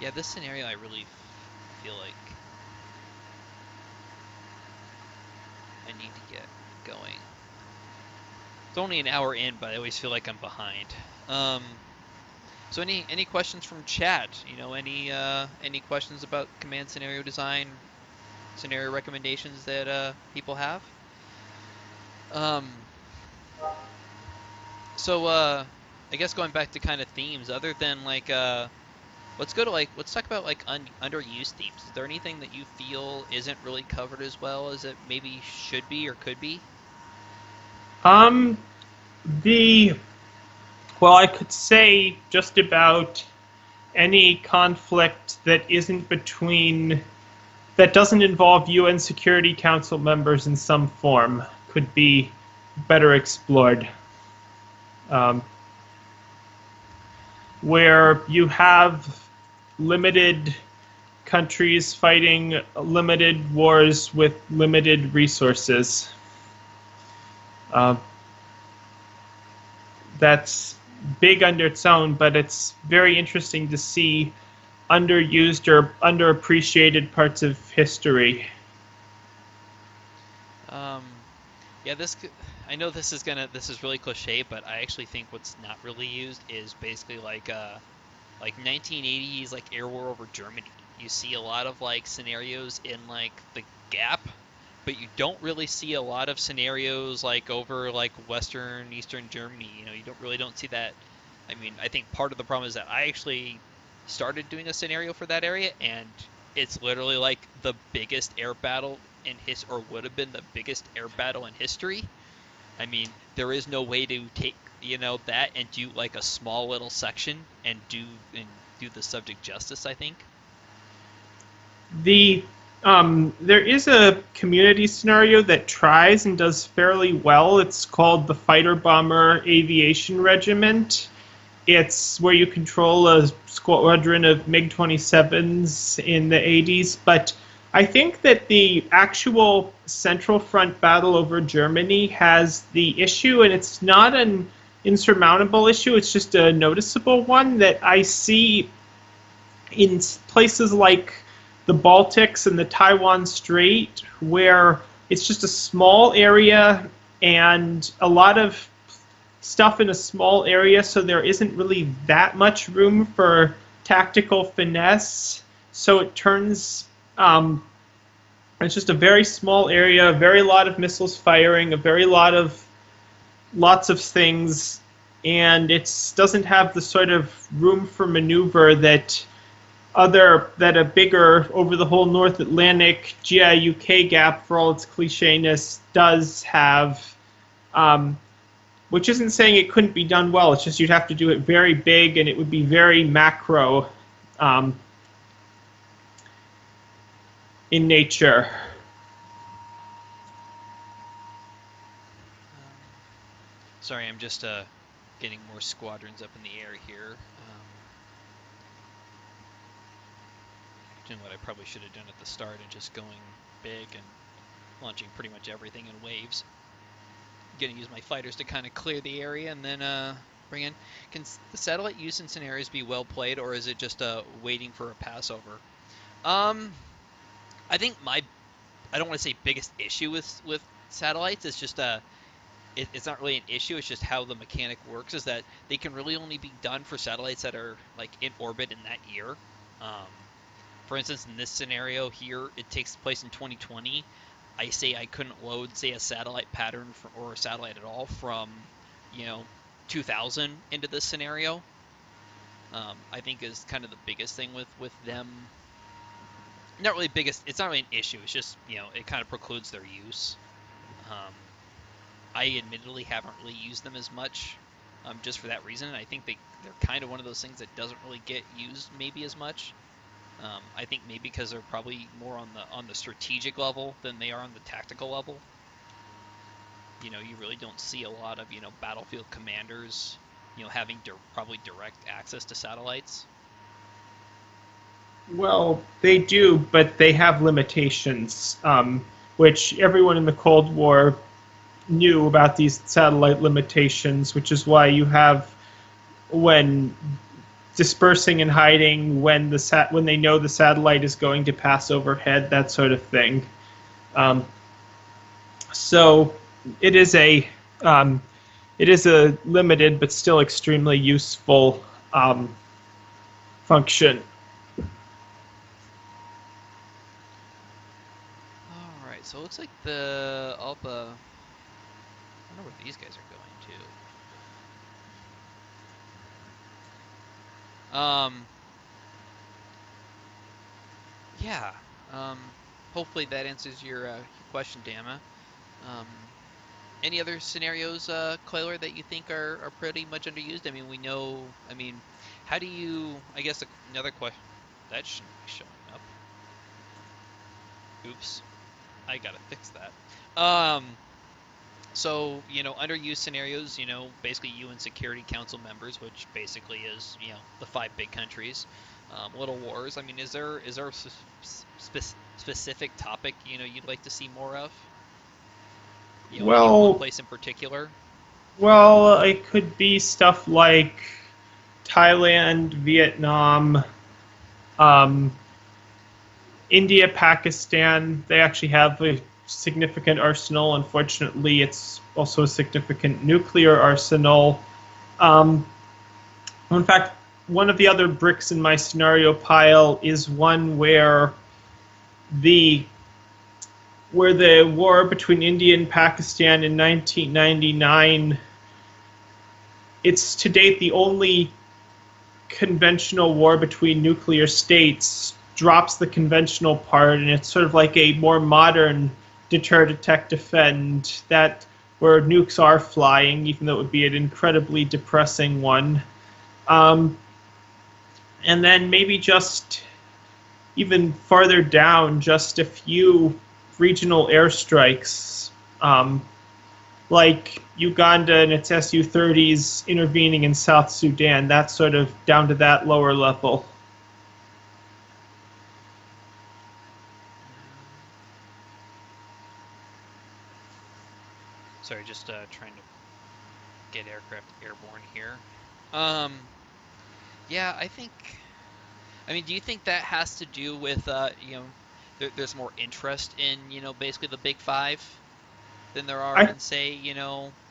Yeah, this scenario I really feel like I need to get going. It's only an hour in, but I always feel like I'm behind. So any questions from chat? Any questions about command scenario design, scenario recommendations that people have? Um, so I guess going back to kind of themes, other than like let's go to let's talk about like underused themes. Is there anything that you feel isn't really covered as well as it maybe should be or could be? Um, the well, I could say just about any conflict that isn't between that doesn't involve UN Security Council members in some form could be better explored. Um, where you have limited countries fighting limited wars with limited resources. Uh, that's big under its own, but it's very interesting to see underused or underappreciated parts of history. Um, yeah, I know this is really cliche, but I actually think what's not really used is basically like 1980s like air war over Germany. You see a lot of like scenarios in like the Gap, but you don't really see a lot of scenarios like over like Western Eastern Germany. You don't really don't see that. I mean, I think part of the problem is that I actually started doing a scenario for that area, and it's literally like the biggest air battle in his or would have been the biggest air battle in history. I mean, there is no way to take, that and do like a small little section and do the subject justice, I think. The there is a community scenario that tries and does fairly well. It's called the Fighter Bomber Aviation Regiment. It's where you control a squadron of MiG 27s in the 80s. But I think that the actual Central Front battle over Germany has the issue, and it's not an insurmountable issue, it's just a noticeable one that I see in places like the Baltics and the Taiwan Strait, where it's just a small area and a lot of stuff in a small area, so there isn't really that much room for tactical finesse. So it turns, it's just a very small area, a very lot of missiles firing, a very lots of things, and it doesn't have the sort of room for maneuver that a bigger over the whole North Atlantic GI-UK gap, for all its clichéness, does have. Which isn't saying it couldn't be done well. It's just you'd have to do it very big, and it would be very macro in nature. Um, Sorry, I'm just getting more squadrons up in the air here. Doing what I probably should have done at the start and just going big and launching pretty much everything in waves. Gonna use my fighters to kind of clear the area and then bring in. Can the satellite use in scenarios be well played, or is it just waiting for a passover? Um, I think I don't want to say biggest issue with satellites. It's just it's not really an issue. It's just how the mechanic works. Is that they can really only be done for satellites that are like in orbit in that year. For instance, in this scenario here, it takes place in 2020. I say I couldn't load, say, a satellite pattern or a satellite at all from, you know, 2000 into this scenario. I think is kind of the biggest thing with them. Not really biggest. It's not really an issue. It's just it kind of precludes their use. Um, I admittedly haven't really used them as much, just for that reason. I think they're kind of one of those things that doesn't really get used maybe as much. I think maybe because they're probably more on the strategic level than they are on the tactical level. You really don't see a lot of battlefield commanders, having probably direct access to satellites. Well, they do, but they have limitations, which everyone in the Cold War knew about these satellite limitations, which is why you have when dispersing and hiding when when they know the satellite is going to pass overhead, that sort of thing. Um, so it is a um, it is a limited but still extremely useful function. All right, so it looks like the Alpha. I wonder where these guys are going to. Yeah. Hopefully that answers your question, Dama. Um, any other scenarios, Clayler, that you think are pretty much underused? I mean, we know. I mean, how do you? I guess another question that shouldn't be showing up. Oops, I gotta fix that. Um, so underused scenarios. Basically UN Security Council members, which basically is the five big countries, little wars. I mean, is there a specific topic you'd like to see more of? One Well, place in particular? it could be stuff like Thailand, Vietnam, um, India, Pakistan. They actually have a significant arsenal. Unfortunately, it's also a significant nuclear arsenal. Um, in fact, one of the other bricks in my scenario pile is one the where the war between India and Pakistan in 1999, it's to date the only conventional war between nuclear states, drops the conventional part, and it's sort of like a more modern deter, detect, defend, that where nukes are flying, even though it would be an incredibly depressing one. Um, and then maybe just even farther down, just a few regional airstrikes, like Uganda and its Su-30s intervening in South Sudan. That's sort of down to that lower level. Um, Sorry, just trying to get aircraft airborne here. Um, yeah, I think. I mean, do you think that has to do with there's more interest in basically the big five than there are I in say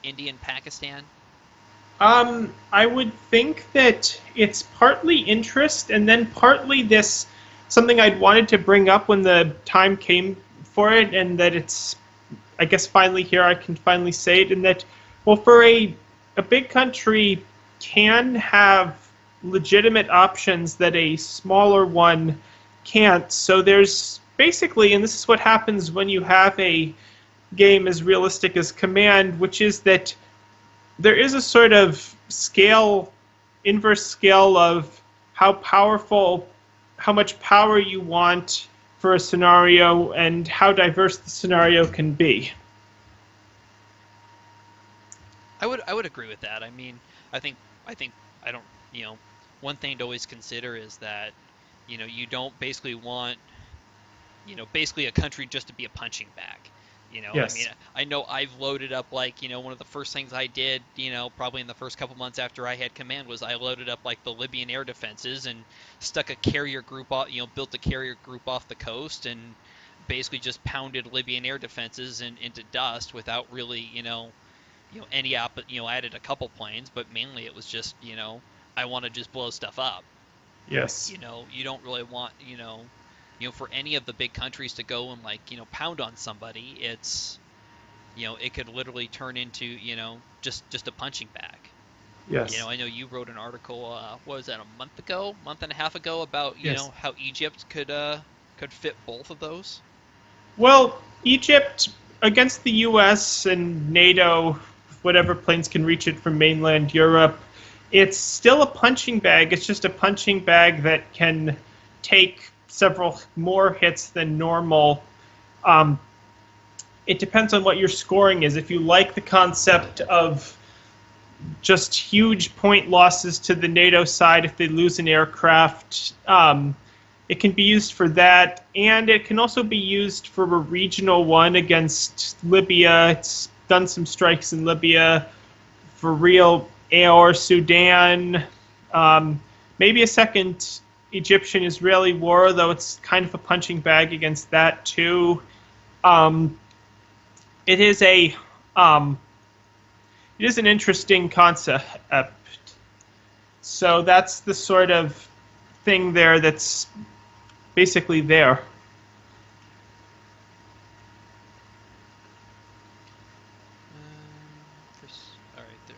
India and Pakistan? I would think that it's partly interest and then partly this something I'd wanted to bring up when the time came for it, and that it's I guess finally here I can finally say it, and that well, for a big country can have legitimate options that a smaller one can't. So there's basically, and this is what happens when you have a game as realistic as Command, which is that there is a sort of scale, inverse scale of how powerful, how much power you want for a scenario and how diverse the scenario can be. I would agree with that. I mean, I think I don't one thing to always consider is that you don't basically want basically a country just to be a punching bag. I mean, Yes. I know I've loaded up like, one of the first things I did, probably in the first couple months after I had command was I loaded up like the Libyan air defenses and stuck a carrier group off, built a carrier group off the coast and basically just pounded Libyan air defenses into dust without really, any added a couple planes, but mainly it was just, I want to just blow stuff up. Yes. You don't really want, for any of the big countries to go and like, pound on somebody, it could literally turn into, just a punching bag. Yes. I know you wrote an article, what was that, a month ago, month and a half ago about, Yes. how Egypt could fit both of those. Well, Egypt against the US and NATO, whatever planes can reach it from mainland Europe, it's still a punching bag. It's just a punching bag that can take several more hits than normal. Um, it depends on what your scoring is. If you like the concept of just huge point losses to the NATO side if they lose an aircraft, it can be used for that, and it can also be used for a regional one against Libya. It's done some strikes in Libya for real, or Sudan. Um, maybe a second Egyptian-Israeli war, though it's kind of a punching bag against that too. Um, it is a um, it is an interesting concept. So that's the sort of thing there that's basically there. All right, there.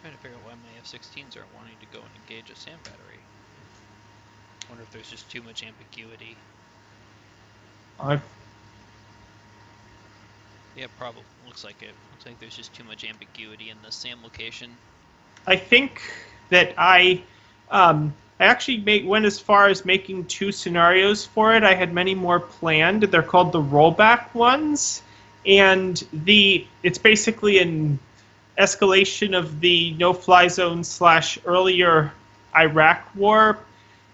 Trying to figure out why my F-16s aren't wanting to go and engage a SAM battery. Wonder if there's just too much ambiguity. I Yeah, probably. Looks like it. Looks like there's just too much ambiguity in the SAM location. I think that I actually went as far as making two scenarios for it. I had many more planned. They're called the rollback ones, and the it's basically an escalation of the no-fly zone slash earlier Iraq war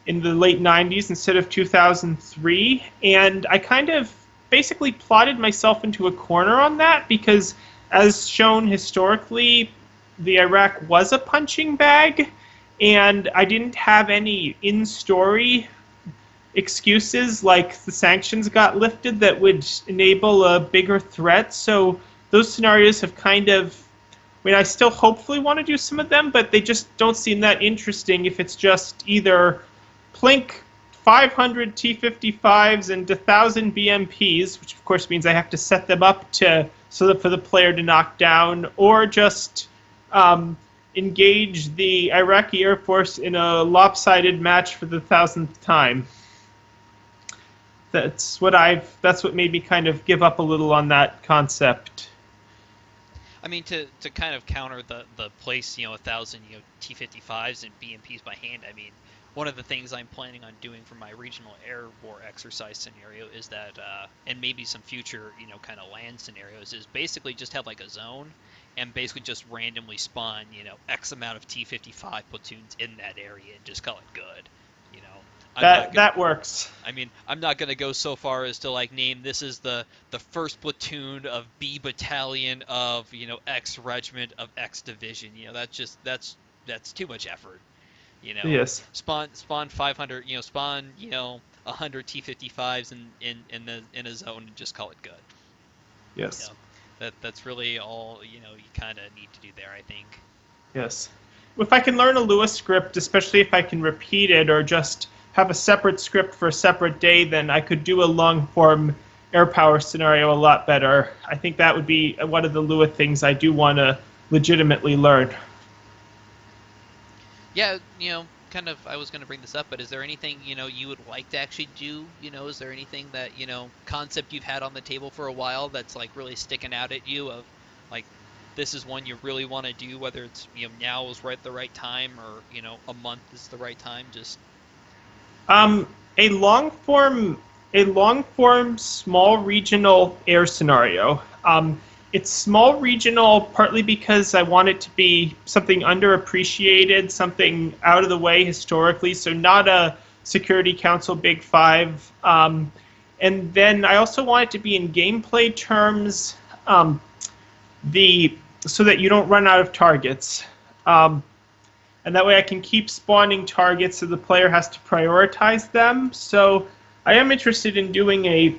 in the late 90s instead of 2003. And I kind of basically plotted myself into a corner on that because, as shown historically, the Iraq was a punching bag, and I didn't have any in story excuses like the sanctions got lifted that would enable a bigger threat. So those scenarios have kind of, I mean, I still hopefully want to do some of them, but they just don't seem that interesting if it's just either plink 500 T-55s and 1,000 BMPs, which of course means I have to set them up to so that for the player to knock down, or just engage the Iraqi Air Force in a lopsided match for the 1,000th time. That's what made me kind of give up a little on that concept. I mean, to kind of counter the place, 1,000, T-55s and BMPs by hand. I mean, one of the things I'm planning on doing for my regional air war exercise scenario is that, and maybe some future, kind of land scenarios, is basically just have like a zone and basically just randomly spawn, X amount of T-55 platoons in that area and just call it good. You know, I'm not gonna That works. I mean, I'm not gonna go so far as to like name this is the first platoon of B battalion of X regiment of X division. That's too much effort. You know, Yes. spawn 500. Spawn 100 T-55s in a zone and just call it good. You Yes. know, that's really all you kind of need to do there. I think. Yes. If I can learn a Lewis script, especially if I can repeat it or just have a separate script for a separate day, then I could do a long form air power scenario a lot better. I think that would be one of the Lewis things I do want to legitimately learn. Yeah, kind of I was going to bring this up, but is there anything, you would like to actually do? Is there anything that, concept you've had on the table for a while that's like really sticking out at you of like this is one you really want to do, whether it's, now is right the right time or, a month is the right time, just Um, a long form, a long form small regional air scenario. It's small regional partly because I want it to be something underappreciated, something out of the way historically, so not a Security Council Big Five. And then I also want it to be in gameplay terms, the so that you don't run out of targets. Um, and that way I can keep spawning targets so the player has to prioritize them. So I am interested in doing a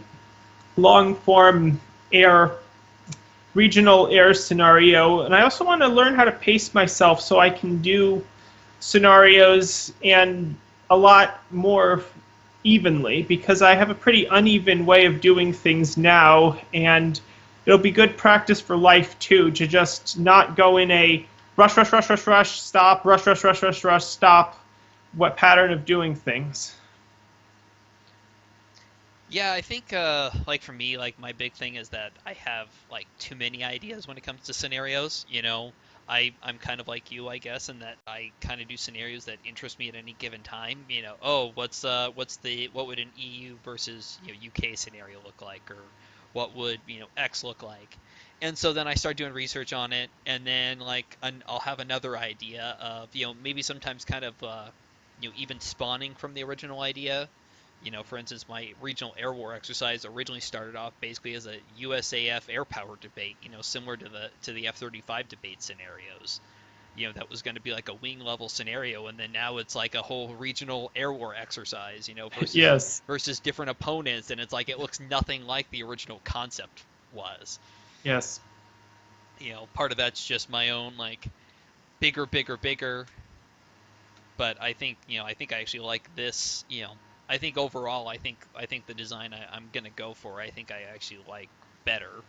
long form air regional air scenario, and I also want to learn how to pace myself so I can do scenarios and a lot more evenly because I have a pretty uneven way of doing things now, and it'll be good practice for life too to just not go in a rush, rush, rush, rush, rush, stop, rush, rush, rush, rush, rush, stop, what pattern of doing things. yeah, I think like for me, like my big thing is that I have like too many ideas when it comes to scenarios. I'm kind of like you, I guess, in that I kind of do scenarios that interest me at any given time. Oh, what would an EU versus UK scenario look like, or what would X look like? And so then I start doing research on it, and then like I'll have another idea of maybe sometimes kind of even spawning from the original idea. For instance, my regional air war exercise originally started off basically as a USAF air power debate, similar to the F-35 debate scenarios. that was going to be like a wing level scenario, and then now it's like a whole regional air war exercise, Yes. versus different opponents, and it's like it looks nothing like the original concept was. Yes. Part of that's just my own like bigger, bigger, bigger. But I think I actually like this. I think overall, I think the design I'm gonna go for, I think I actually like better.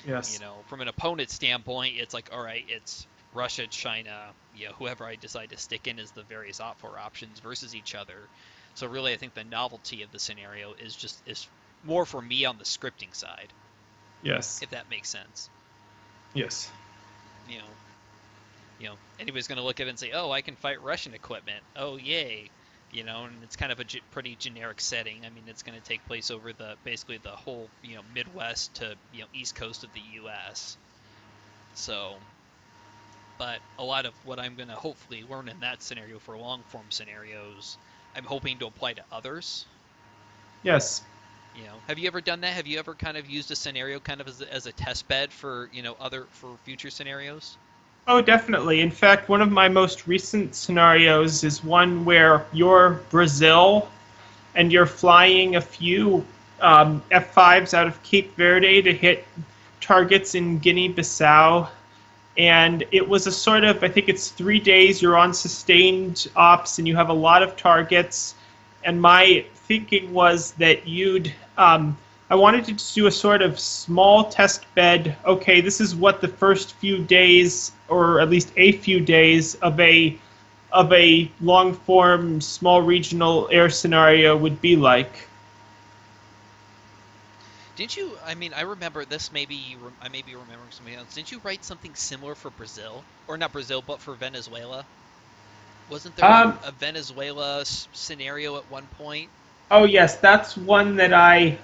Yes. From an opponent standpoint, it's like, all right, it's Russia, China, whoever I decide to stick in as the various op4 options versus each other. So really, I think the novelty of the scenario is more for me on the scripting side, Yes. if that makes sense. Yes. You know, anybody's going to look at it and say, "Oh, I can fight Russian equipment. Oh, yay!" And it's kind of a pretty generic setting. I mean, it's going to take place over basically the whole Midwest to East Coast of the U.S. So, but a lot of what I'm going to hopefully learn in that scenario for long form scenarios, I'm hoping to apply to others. Yes. Have you ever done that? Have you ever kind of used a scenario kind of as a test bed for other for future scenarios? Oh, definitely. In fact, one of my most recent scenarios is one where you're Brazil and you're flying a few F5s out of Cape Verde to hit targets in Guinea-Bissau. And it was a sort of, I think it's 3 days, you're on sustained ops and you have a lot of targets. And my thinking was that I wanted to do a sort of small test bed. Okay, this is what the first few days, or at least a few days of a long form small regional air scenario would be like. Didn't you? I mean, I remember this. I may be remembering something else. Didn't you write something similar for Brazil, or not Brazil, but for Venezuela? Wasn't there Um, a Venezuela scenario at one point? oh yes, that's one that I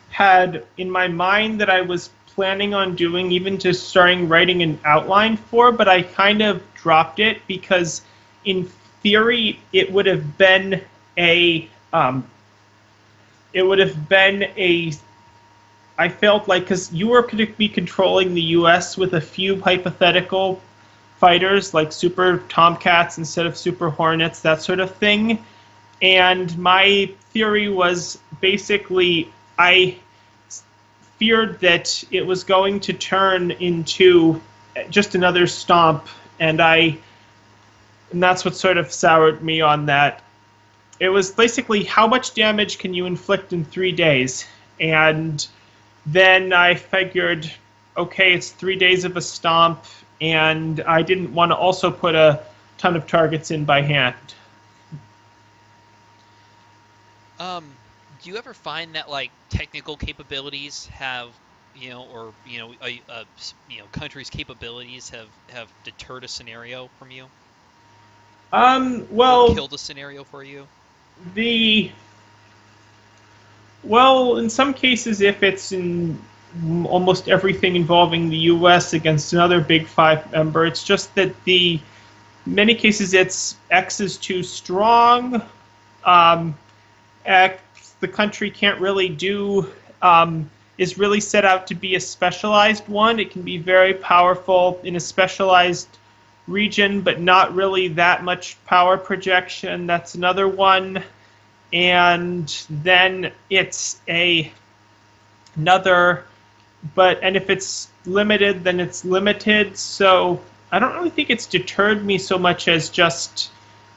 had in my mind that I was planning on doing, even just starting writing an outline for, but I kind of dropped it because, in theory, a it would have been a I felt like because you were going to be controlling the U.S. with a few hypothetical fighters like Super Tomcats instead of Super Hornets, that sort of thing. And my theory was basically I feared that it was going to turn into just another stomp, and that's what sort of soured me on that. It was basically how much damage can you inflict in 3 days, and then I figured, okay, it's 3 days of a stomp, and I didn't want to also put a ton of targets in by hand. Do you ever find that like technical capabilities have or countries' capabilities have deterred a scenario from you, or Well, killed a scenario for you? the well, in some cases, if it's in almost everything involving the U.S. against another Big Five member, it's just that many cases it's X is too strong. Um, X, the country can't really do is really set out to be a specialized one. It can be very powerful in a specialized region, but not really that much power projection. That's another one. And then it's another, and if it's limited, then it's limited. So I don't really think it's deterred me so much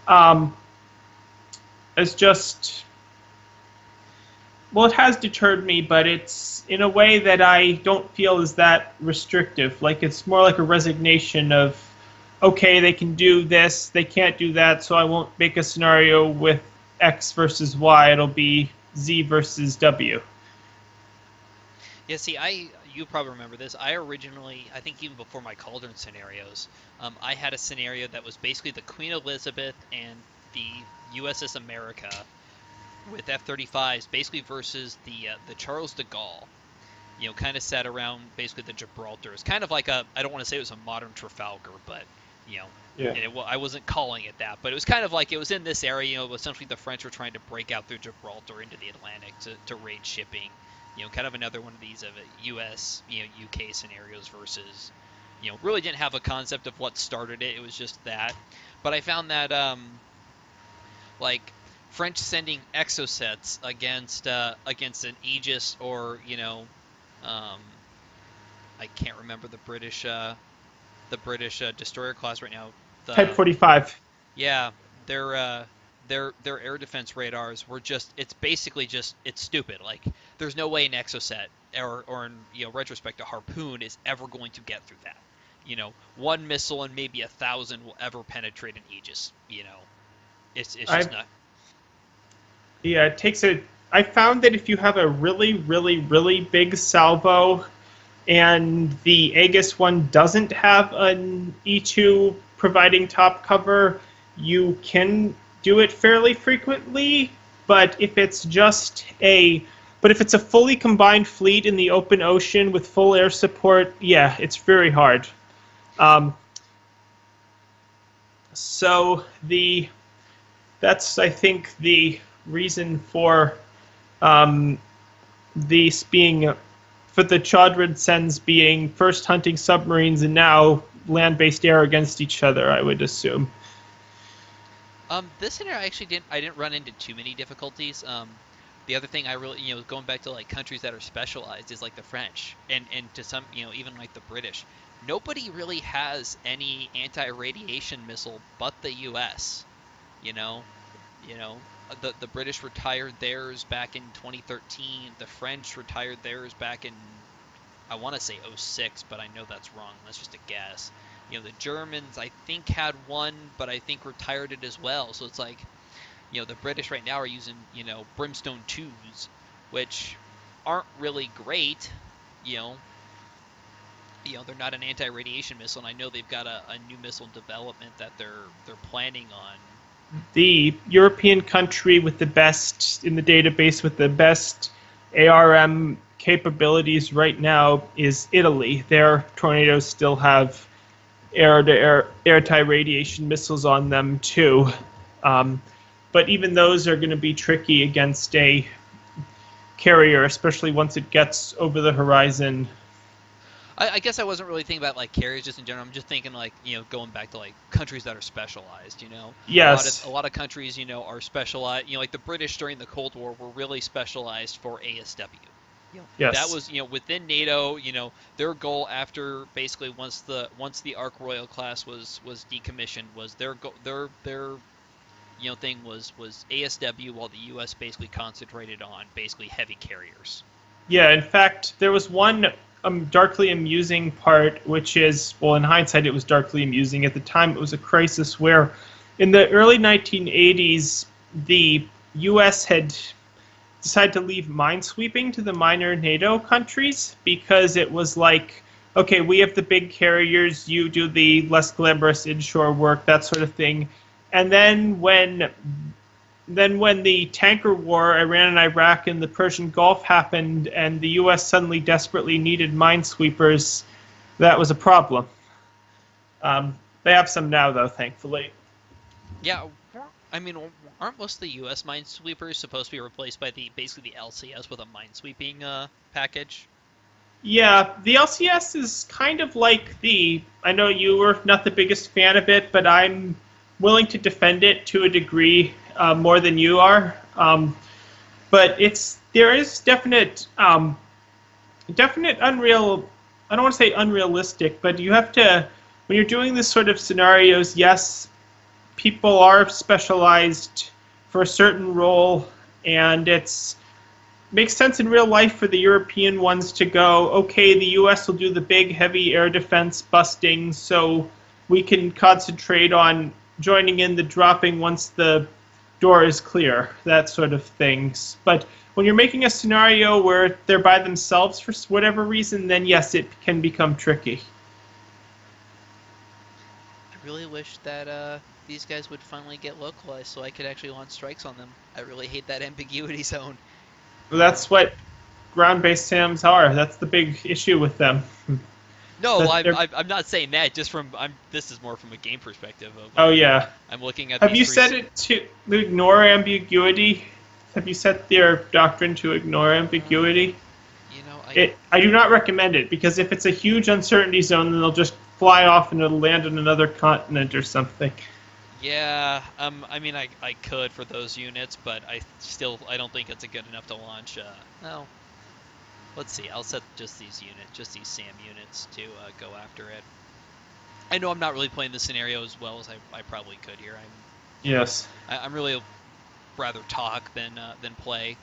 um, as just well, it has deterred me, but it's in a way that I don't feel is that restrictive. Like it's more like a resignation of, okay, they can do this, they can't do that, so I won't make a scenario with X versus Y. It'll be Z versus W. Yeah, see, you probably remember this. I originally, I think even before my Cauldron scenarios, I had a scenario that was basically the Queen Elizabeth and the USS America with F-35s, basically versus the Charles de Gaulle. Kind of set around basically the Gibraltar. It's kind of like I don't want to say it was a modern Trafalgar, but you know, Yeah. I wasn't calling it that, but it was kind of like it was in this area. Essentially the French were trying to break out through Gibraltar into the Atlantic to raid shipping. Kind of another one of these of a U.S. UK scenarios versus really didn't have a concept of what started it. It was just that. But I found that like French sending exocets against an Aegis or um, I can't remember the British destroyer class right now. Type The 45. Yeah, their their air defense radars were just it's basically just it's stupid. Like there's no way an exocet or in retrospect a harpoon is ever going to get through that. One missile and maybe 1,000 will ever penetrate an Aegis. It's just I not. Yeah, it takes a. I found that if you have a really, really, really big salvo and the Aegis one doesn't have an E2 providing top cover, you can do it fairly frequently. But if it's just a but if it's a fully combined fleet in the open ocean with full air support, yeah, it's very hard. Um, so the that's I think the reason for um, these being for the Chaudron sends being first hunting submarines and now land-based air against each other. I would assume. This scenario I didn't run into too many difficulties. The other thing I really going back to like countries that are specialized is like the French and to some even like the British. Nobody really has any anti-radiation missile but the U.S. You know, the British retired theirs back in 2013. The French retired theirs back in I want to say '06, but I know that's wrong. That's just a guess. The Germans I think had one, but I think retired it as well. So it's like the British right now are using Brimstone 2s, which aren't really great. You know, they're not an anti-radiation missile, and I know they've got a new missile development that they're planning on. The European country with the best in the database with the best ARM capabilities right now is Italy. Their tornadoes still have air-to-air anti-radiation missiles on them too. But even those are going to be tricky against a carrier, especially once it gets over the horizon. I guess I wasn't really thinking about like carriers just in general. I'm just thinking like going back to like countries that are specialized. Yes. A lot of countries are specialized. Like the British during the Cold War were really specialized for ASW. That Yes. was within NATO. Their goal after basically once the Ark Royal class was decommissioned was their thing was ASW, while the U.S. basically concentrated on basically heavy carriers. Yeah, in fact, there was one darkly amusing part, which is, well, in hindsight, it was darkly amusing. At the time, it was a crisis where, in the early 1980s, the U.S. had decided to leave minesweeping to the minor NATO countries because it was like, okay, we have the big carriers, you do the less glamorous inshore work, that sort of thing. And then when the tanker war, Iran and Iraq and the Persian Gulf happened, and the U.S. suddenly desperately needed minesweepers, that was a problem. They have some now, though, thankfully. Yeah, I mean, aren't most of the U.S. minesweepers supposed to be replaced by basically the LCS with a minesweeping package? Yeah, the LCS is kind of like the. I know you were not the biggest fan of it, but I'm willing to defend it to a degree more than you are. But there is definite unreal. I don't want to say unrealistic, but you have to when you're doing this sort of scenarios. Yes, people are specialized for a certain role, and it's makes sense in real life for the European ones to go, okay, the US will do the big heavy air defense busting so we can concentrate on joining in the dropping once the door is clear, that sort of things. But when you're making a scenario where they're by themselves for whatever reason, then yes, it can become tricky. I really wish that these guys would finally get localized so I could actually launch strikes on them. I really hate that ambiguity zone. That's what ground-based SAMs are. That's the big issue with them. No, That I'm they're, I'm I'm not saying that. Just from I'm. This is more from a game perspective of oh yeah. I'm looking at Have these you three. set it to ignore ambiguity? Have you set their doctrine to ignore Um, ambiguity? I I do not recommend it because if it's a huge uncertainty zone, then they'll just fly off and it'll land on another continent or something. Yeah, I mean, I could for those units, but I don't think it's a good enough to launch. Well, let's see. I'll set just these units, just these SAM units to go after it. I know I'm not really playing the scenario as well as I probably could here. Yes. I'm really rather talk than play.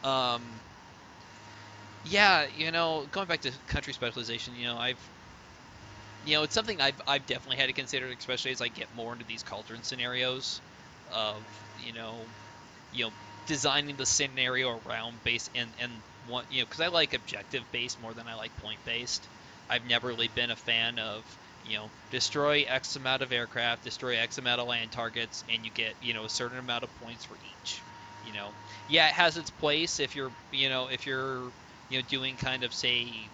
Um, yeah, going back to country specialization, it's something I've definitely had to consider, especially as I get more into these cauldron scenarios of, you know, designing the scenario around base and one, because I like objective based more than I like point based. I've never really been a fan of, destroy X amount of aircraft, destroy X amount of land targets, and you get, a certain amount of points for each. You know, yeah, it has its place if you're doing kind of say,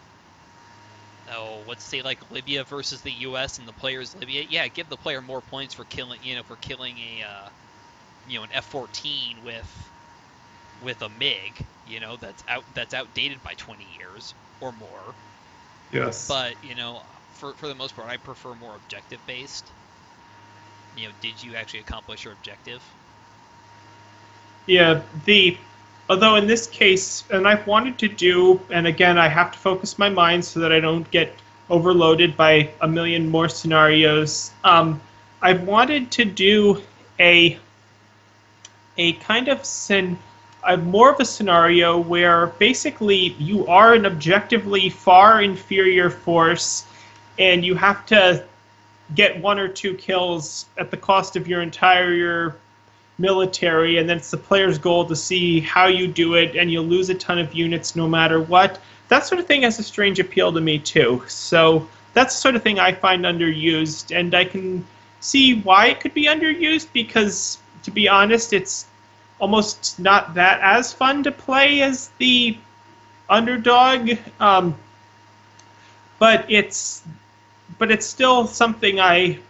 oh, let's say like Libya versus the U.S. and the player's Libya. Yeah, give the player more points for killing a an F-14 with a MiG, that's outdated by 20 years or more. Yes. But for the most part, I prefer more objective based. Did you actually accomplish your objective? Yeah, the although in this case, and I've wanted to do, and again, I have to focus my mind so that I don't get overloaded by a million more scenarios. I've wanted to do a a kind of a more of a scenario where basically you are an objectively far inferior force, and you have to get one or two kills at the cost of your entire military, and then it's the player's goal to see how you do it, and you'll lose a ton of units no matter what. That sort of thing has a strange appeal to me too. So that's the sort of thing I find underused, and I can see why it could be underused because, to be honest, it's almost not that as fun to play as the underdog. But it's but it's still something I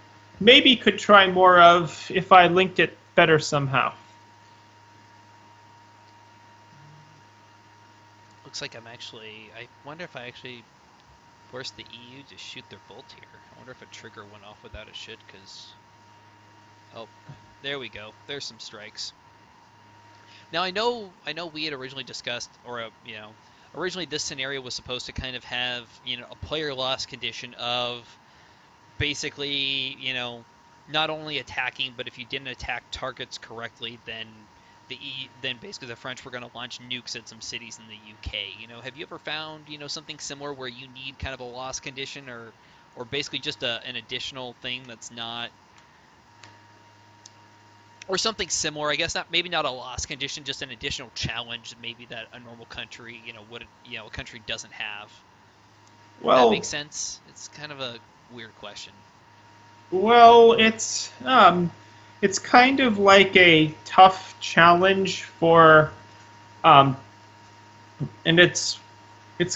maybe could try more of if I linked it better somehow. Looks like I wonder if I actually forced the EU to shoot their bolt here. I wonder if a trigger went off without it should, because oh, there we go. There's some strikes. Now I know we had originally discussed, or originally this scenario was supposed to kind of have a player loss condition of basically not only attacking, but if you didn't attack targets correctly, then basically the French were going to launch nukes at some cities in the UK. Have you ever found something similar where you need kind of a loss condition or basically just an additional thing that's not or something similar. I guess not, maybe not a loss condition, just an additional challenge, maybe that a normal country, would a country doesn't have. If that Well, makes sense, it's kind of a weird question. well, it's kind of like a tough challenge for um, and it's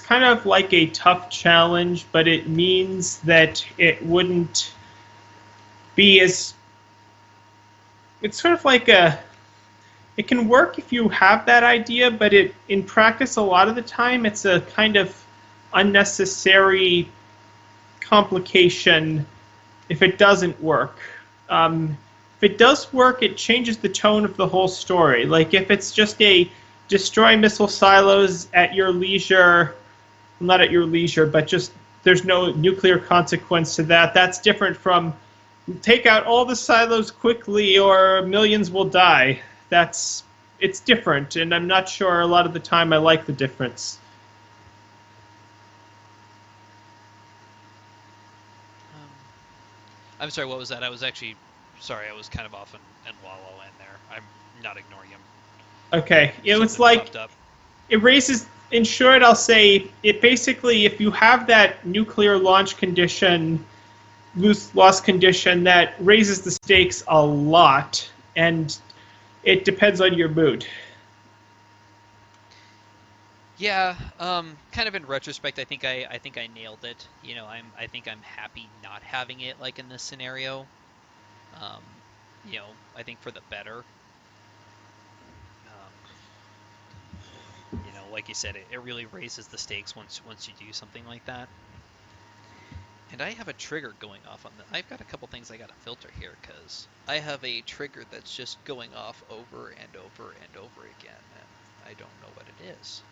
kind of like a tough challenge, but it means that it wouldn't be as it's sort of like a it can work if you have that idea, but it in practice a lot of the time it's a kind of unnecessary complication if it doesn't work. If it does work, it changes the tone of the whole story. Like if it's just a destroy missile silos at your leisure, not at your leisure, but just there's no nuclear consequence to that. That's different from take out all the silos quickly or millions will die. It's different, and I'm not sure a lot of the time I like the difference. Um, I'm sorry, what was that? I was actually sorry, I was kind of off in La La Land there. I'm not ignoring him. Okay, it was Something like popped up. it raises. In short, I'll say it basically if you have that nuclear launch condition, loss condition, that raises the stakes a lot, and it depends on your mood. Yeah, kind of in retrospect, I think I nailed it. I think I'm happy not having it like in this scenario. I think for the better. Um, like you said, it really raises the stakes once you do something like that. And I have a trigger going off on the. I've got a couple things I got to filter here because I have a trigger that's just going off over and over and over again, and I don't know what it is.